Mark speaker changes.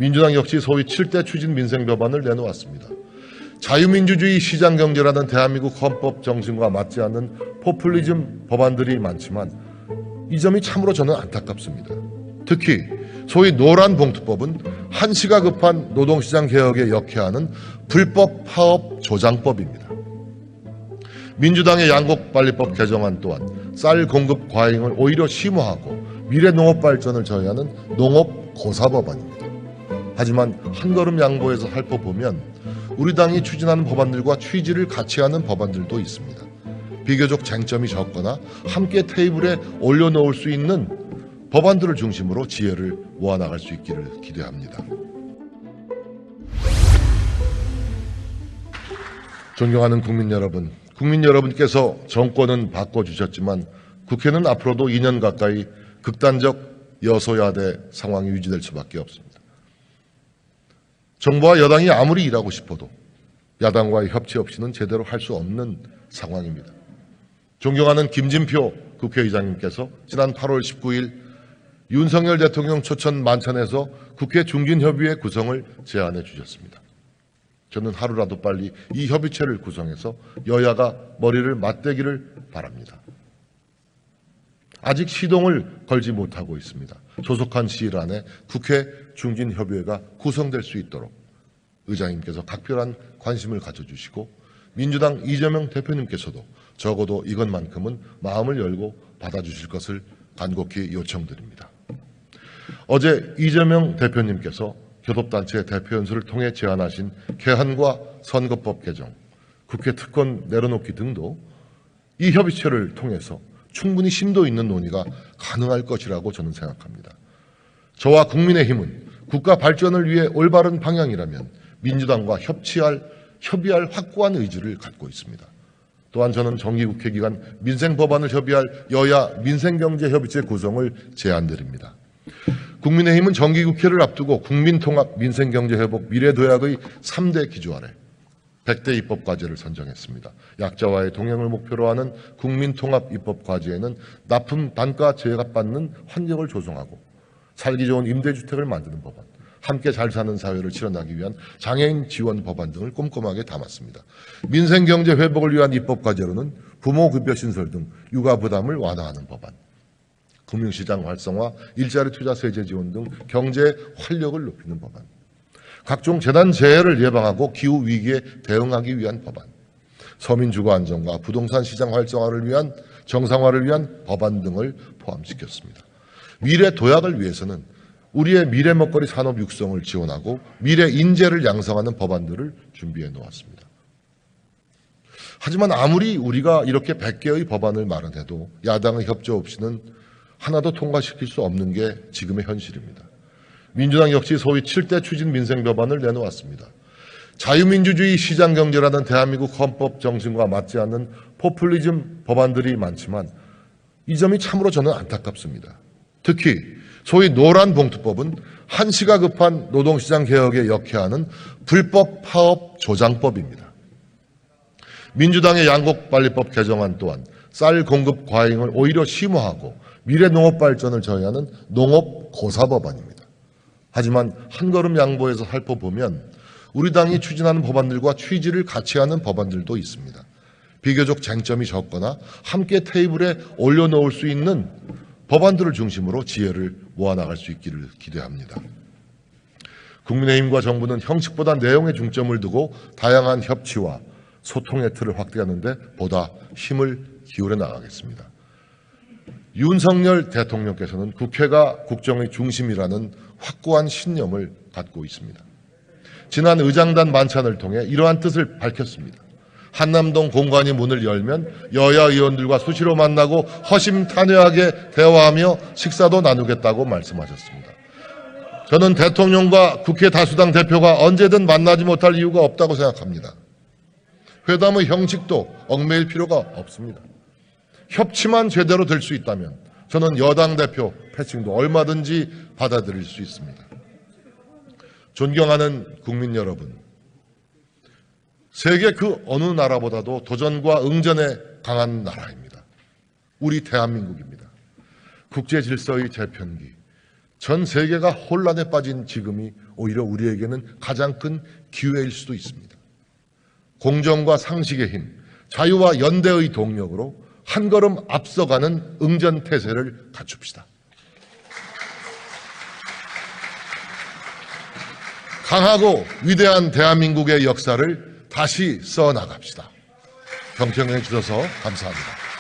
Speaker 1: 민주당 역시 소위 7대 추진 민생 법안을 내놓았습니다. 자유민주주의 시장경제라는 대한민국 헌법 정신과 맞지 않는 포퓰리즘 법안들이 많지만 이 점이 참으로 저는 안타깝습니다. 특히 소위 노란봉투법은 한시가 급한 노동시장 개혁에 역해하는 불법 파업 조장법입니다. 민주당의 양곡관리법 개정안 또한 쌀 공급 과잉을 오히려 심화하고 미래 농업 발전을 저해하는 농업 고사법안입니다. 하지만 한 걸음 양보해서 살펴보면 우리 당이 추진하는 법안들과 취지를 같이 하는 법안들도 있습니다. 비교적 쟁점이 적거나 함께 테이블에 올려놓을 수 있는 법안들을 중심으로 지혜를 모아나갈 수 있기를 기대합니다. 존경하는 국민 여러분, 국민 여러분께서 정권은 바꿔주셨지만 국회는 앞으로도 2년 가까이 극단적 여소야대 상황이 유지될 수밖에 없습니다. 정부와 여당이 아무리 일하고 싶어도 야당과의 협치 없이는 제대로 할 수 없는 상황입니다. 존경하는 김진표 국회의장님께서 지난 8월 19일 윤석열 대통령 초청 만찬에서 국회 중진협의회 구성을 제안해 주셨습니다. 저는 하루라도 빨리 이 협의체를 구성해서 여야가 머리를 맞대기를 바랍니다. 아직 시동을 걸지 못하고 있습니다. 조속한 시일 안에 국회 중진협의회가 구성될 수 있도록 의장님께서 각별한 관심을 가져주시고 민주당 이재명 대표님께서도 적어도 이것만큼은 마음을 열고 받아주실 것을 간곡히 요청드립니다. 어제 이재명 대표님께서 교섭단체 대표연설을 통해 제안하신 개헌과 선거법 개정, 국회 특권 내려놓기 등도 이 협의체를 통해서 충분히 심도 있는 논의가 가능할 것이라고 저는 생각합니다. 저와 국민의힘은 국가 발전을 위해 올바른 방향이라면 민주당과 협의할 확고한 의지를 갖고 있습니다. 또한 저는 정기국회 기간 민생법안을 협의할 여야 민생경제협의체 구성을 제안드립니다. 국민의힘은 정기국회를 앞두고 국민통합, 민생경제회복, 미래도약의 3대 기조 아래 100대 입법과제를 선정했습니다. 약자와의 동행을 목표로 하는 국민통합 입법과제에는 납품 단가 제값받는 환경을 조성하고 살기 좋은 임대주택을 만드는 법안, 함께 잘 사는 사회를 실현하기 위한 장애인 지원 법안 등을 꼼꼼하게 담았습니다. 민생경제 회복을 위한 입법과제로는 부모급여 신설 등 육아 부담을 완화하는 법안, 금융시장 활성화, 일자리 투자 세제 지원 등 경제 활력을 높이는 법안, 각종 재난 재해를 예방하고 기후 위기에 대응하기 위한 법안, 서민 주거 안정과 부동산 시장 활성화를 위한 정상화를 위한 법안 등을 포함시켰습니다. 미래 도약을 위해서는 우리의 미래 먹거리 산업 육성을 지원하고 미래 인재를 양성하는 법안들을 준비해 놓았습니다. 하지만 아무리 우리가 이렇게 100개의 법안을 마련해도 야당의 협조 없이는 하나도 통과시킬 수 없는 게 지금의 현실입니다. 민주당 역시 소위 7대 추진 민생 법안을 내놓았습니다. 자유민주주의 시장경제라는 대한민국 헌법 정신과 맞지 않는 포퓰리즘 법안들이 많지만 이 점이 참으로 저는 안타깝습니다. 특히 소위 노란봉투법은 한시가 급한 노동시장 개혁에 역해하는 불법 파업 조장법입니다. 민주당의 양곡관리법 개정안 또한 쌀 공급 과잉을 오히려 심화하고 미래 농업 발전을 저해하는 농업 고사법안입니다. 하지만 한 걸음 양보해서 살펴보면 우리 당이 추진하는 법안들과 취지를 같이 하는 법안들도 있습니다. 비교적 쟁점이 적거나 함께 테이블에 올려놓을 수 있는 법안들을 중심으로 지혜를 모아나갈 수 있기를 기대합니다. 국민의힘과 정부는 형식보다 내용에 중점을 두고 다양한 협치와 소통의 틀을 확대하는 데 보다 힘을 기울여 나가겠습니다. 윤석열 대통령께서는 국회가 국정의 중심이라는 확고한 신념을 갖고 있습니다. 지난 의장단 만찬을 통해 이러한 뜻을 밝혔습니다. 한남동 공관이 문을 열면 여야 의원들과 수시로 만나고 허심탄회하게 대화하며 식사도 나누겠다고 말씀하셨습니다. 저는 대통령과 국회 다수당 대표가 언제든 만나지 못할 이유가 없다고 생각합니다. 회담의 형식도 얽매일 필요가 없습니다. 협치만 제대로 될 수 있다면 저는 여당 대표 패싱도 얼마든지 받아들일 수 있습니다. 존경하는 국민 여러분, 세계 그 어느 나라보다도 도전과 응전에 강한 나라입니다. 우리 대한민국입니다. 국제 질서의 재편기, 전 세계가 혼란에 빠진 지금이 오히려 우리에게는 가장 큰 기회일 수도 있습니다. 공정과 상식의 힘, 자유와 연대의 동력으로 한 걸음 앞서가는 응전태세를 갖춥시다. 강하고 위대한 대한민국의 역사를 다시 써나갑시다. 경청해 주셔서 감사합니다.